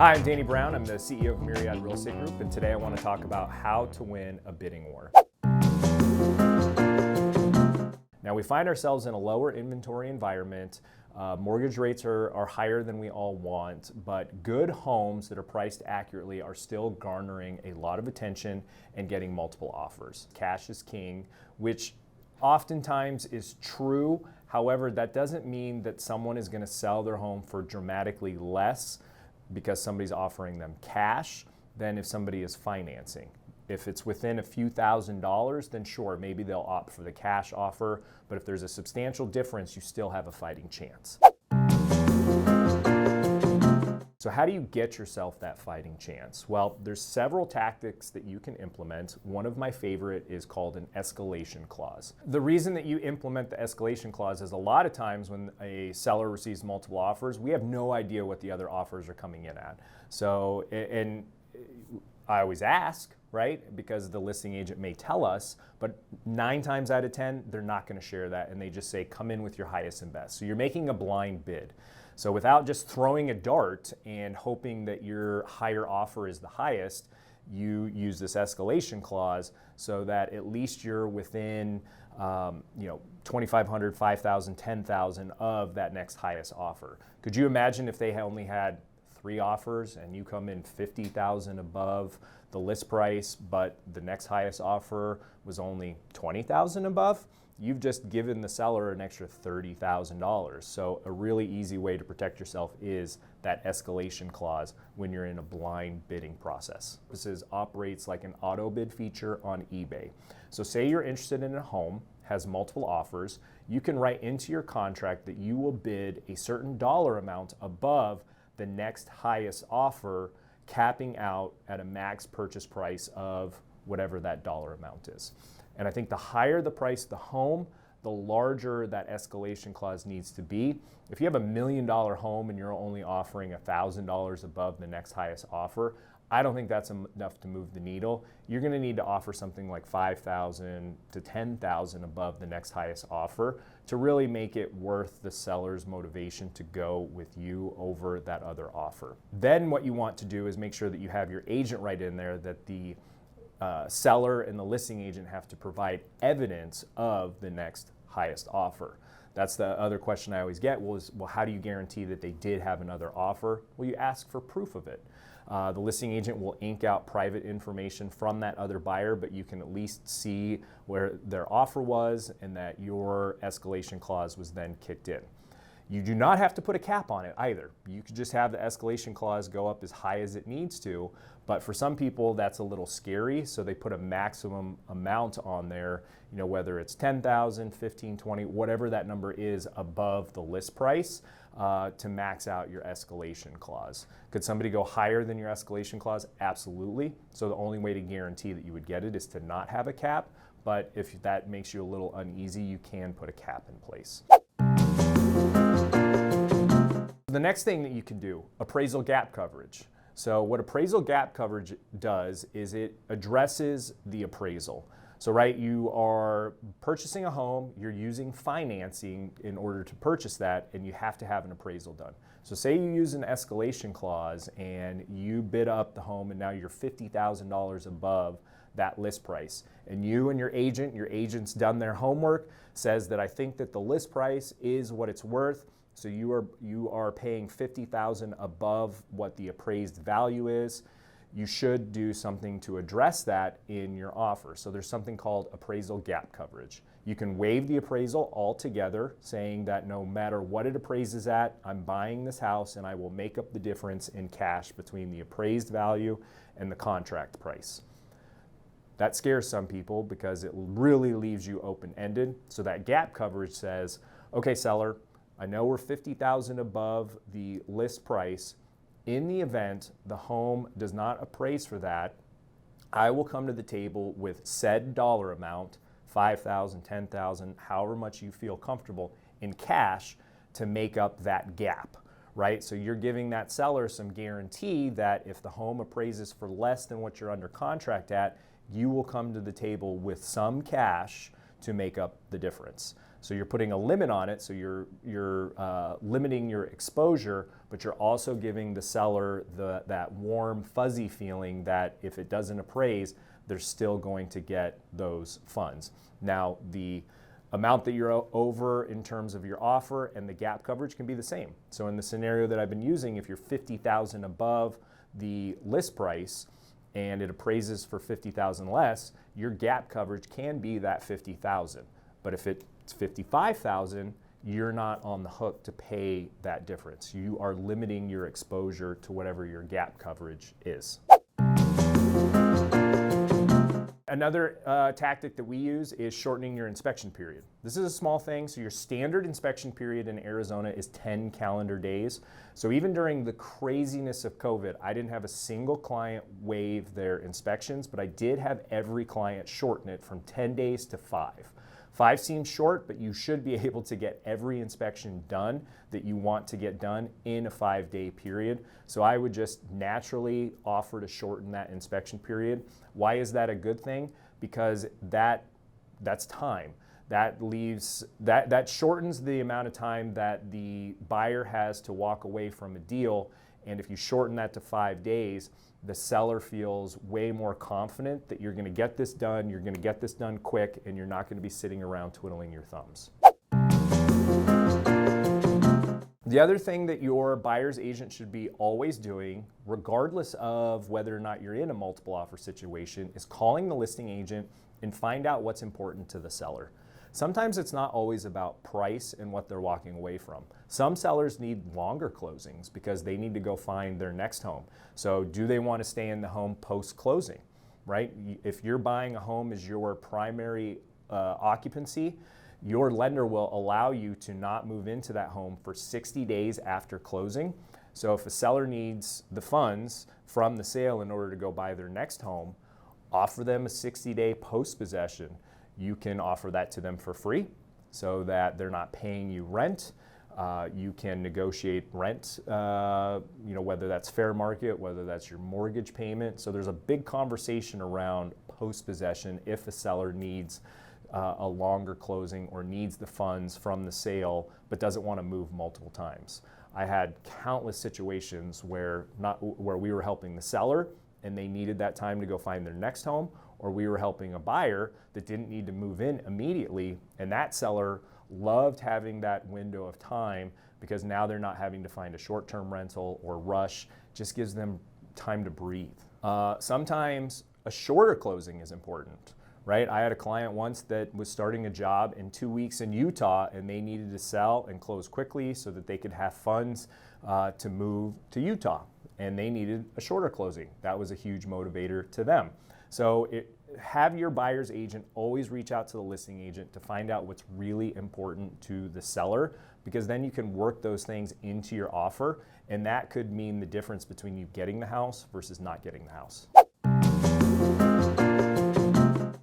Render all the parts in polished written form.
Hi, I'm Danny Brown. I'm the CEO of Myriad Real Estate Group, and today I want to talk about how to win a bidding war. Now, we find ourselves in a lower inventory environment. Mortgage rates are higher than we all want, but good homes that are priced accurately are still garnering a lot of attention and getting multiple offers. Cash is king, which oftentimes is true. However, that doesn't mean that someone is going to sell their home for dramatically less because somebody's offering them cash than if somebody is financing. If it's within a few $1,000s, then sure, maybe they'll opt for the cash offer, but if there's a substantial difference, you still have a fighting chance. So how do you get yourself that fighting chance? Well, there's several tactics that you can implement. One of my favorite is called an escalation clause. The reason that you implement the escalation clause is a lot of times when a seller receives multiple offers, we have no idea what the other offers are coming in at. So, and I always ask, right? Because the listing agent may tell us, but 9 times out of 10, they're not going to share that, and they just say, come in with your highest and best. So you're making a blind bid. So without just throwing a dart and hoping that your higher offer is the highest, you use this escalation clause so that at least you're within $2,500, $5,000, $10,000 of that next highest offer. Could you imagine if they only had 3 offers and you come in $50,000 above the list price, but the next highest offer was only $20,000 above? You've just given the seller an extra $30,000. So a really easy way to protect yourself is that escalation clause when you're in a blind bidding process. This operates like an auto bid feature on eBay. So say you're interested in a home, has multiple offers, you can write into your contract that you will bid a certain dollar amount above the next highest offer, capping out at a max purchase price of whatever that dollar amount is. And I think the higher the price of the home, the larger that escalation clause needs to be. If you have $1 million home and you're only offering $1,000 above the next highest offer, I don't think that's enough to move the needle. You're going to need to offer something like $5,000 to $10,000 above the next highest offer to really make it worth the seller's motivation to go with you over that other offer. Then what you want to do is make sure that you have your agent write in there that the seller and the listing agent have to provide evidence of the next highest offer. That's the other question I always get was, well, how do you guarantee that they did have another offer? Well, you ask for proof of it. The listing agent will ink out private information from that other buyer, but you can at least see where their offer was and that your escalation clause was then kicked in. You do not have to put a cap on it either. You could just have the escalation clause go up as high as it needs to, but for some people that's a little scary, so they put a maximum amount on there, whether it's 10,000, 15, 20, whatever that number is above the list price to max out your escalation clause. Could somebody go higher than your escalation clause? Absolutely. So the only way to guarantee that you would get it is to not have a cap, but if that makes you a little uneasy, you can put a cap in place. The next thing that you can do, appraisal gap coverage. So what appraisal gap coverage does is it addresses the appraisal. So right, you are purchasing a home, you're using financing in order to purchase that, and you have to have an appraisal done. So say you use an escalation clause and you bid up the home and now you're $50,000 above that list price. And you and your agent's done their homework, says that I think that the list price is what it's worth. So you are paying $50,000 above what the appraised value is. You should do something to address that in your offer. So there's something called appraisal gap coverage. You can waive the appraisal altogether, saying that no matter what it appraises at, I'm buying this house and I will make up the difference in cash between the appraised value and the contract price. That scares some people because it really leaves you open-ended. So that gap coverage says, okay, seller, I know we're $50,000 above the list price. In the event the home does not appraise for that, I will come to the table with said dollar amount, $5,000, $10,000, however much you feel comfortable, in cash to make up that gap, right? So you're giving that seller some guarantee that if the home appraises for less than what you're under contract at, you will come to the table with some cash to make up the difference. So you're putting a limit on it, so you're limiting your exposure, but you're also giving the seller that warm, fuzzy feeling that if it doesn't appraise, they're still going to get those funds. Now, the amount that you're over in terms of your offer and the gap coverage can be the same. So in the scenario that I've been using, if you're $50,000 above the list price and it appraises for $50,000 less, your gap coverage can be that $50,000. But if it's $55,000, you're not on the hook to pay that difference. You are limiting your exposure to whatever your gap coverage is. Another tactic that we use is shortening your inspection period. This is a small thing, so your standard inspection period in Arizona is 10 calendar days. So even during the craziness of COVID, I didn't have a single client waive their inspections, but I did have every client shorten it from 10 days to 5. 5 seems short, but you should be able to get every inspection done that you want to get done in a 5-day period. So I would just naturally offer to shorten that inspection period. Why is that a good thing? Because that's time. That shortens the amount of time that the buyer has to walk away from a deal. And if you shorten that to 5 days, the seller feels way more confident that you're going to get this done, you're going to get this done quick, and you're not going to be sitting around twiddling your thumbs. The other thing that your buyer's agent should be always doing, regardless of whether or not you're in a multiple offer situation, is calling the listing agent and find out what's important to the seller. Sometimes it's not always about price and what they're walking away from. Some sellers need longer closings because they need to go find their next home. So do they want to stay in the home post-closing, right? If you're buying a home as your primary occupancy, your lender will allow you to not move into that home for 60 days after closing. So if a seller needs the funds from the sale in order to go buy their next home, offer them a 60-day post-possession. You can offer that to them for free so that they're not paying you rent. You can negotiate rent, whether that's fair market, whether that's your mortgage payment. So there's a big conversation around post-possession if a seller needs a longer closing or needs the funds from the sale but doesn't want to move multiple times. I had countless situations where we were helping the seller and they needed that time to go find their next home, or we were helping a buyer that didn't need to move in immediately, and that seller loved having that window of time because now they're not having to find a short-term rental or rush. Just gives them time to breathe. Sometimes a shorter closing is important, right? I had a client once that was starting a job in 2 weeks in Utah, and they needed to sell and close quickly so that they could have funds to move to Utah, and they needed a shorter closing. That was a huge motivator to them. So have your buyer's agent always reach out to the listing agent to find out what's really important to the seller, because then you can work those things into your offer, and that could mean the difference between you getting the house versus not getting the house.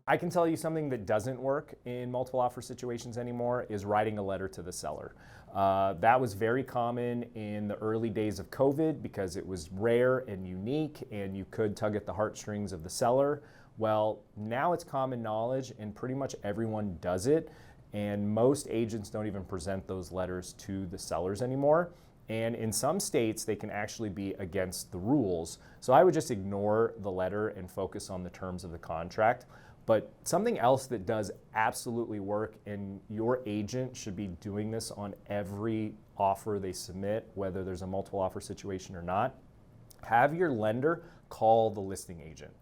I can tell you something that doesn't work in multiple offer situations anymore is writing a letter to the seller. That was very common in the early days of COVID because it was rare and unique and you could tug at the heartstrings of the seller. Well, now it's common knowledge and pretty much everyone does it, and most agents don't even present those letters to the sellers anymore. And in some states, they can actually be against the rules. So I would just ignore the letter and focus on the terms of the contract. But something else that does absolutely work, and your agent should be doing this on every offer they submit, whether there's a multiple offer situation or not, have your lender call the listing agent.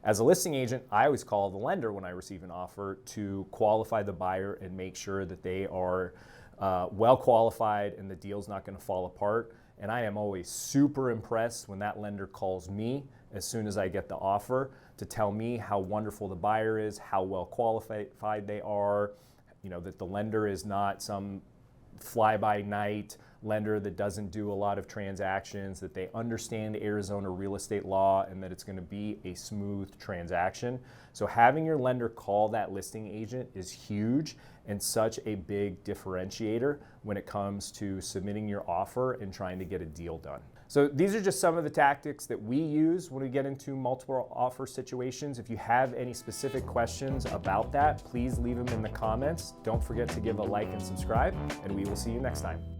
As a listing agent, I always call the lender when I receive an offer to qualify the buyer and make sure that they are well qualified and the deal's not going to fall apart. And I am always super impressed when that lender calls me as soon as I get the offer to tell me how wonderful the buyer is, how well qualified they are, that the lender is not some fly-by-night lender that doesn't do a lot of transactions, that they understand Arizona real estate law, and that it's going to be a smooth transaction. So having your lender call that listing agent is huge and such a big differentiator when it comes to submitting your offer and trying to get a deal done. So these are just some of the tactics that we use when we get into multiple offer situations. If you have any specific questions about that, please leave them in the comments. Don't forget to give a like and subscribe, and we will see you next time.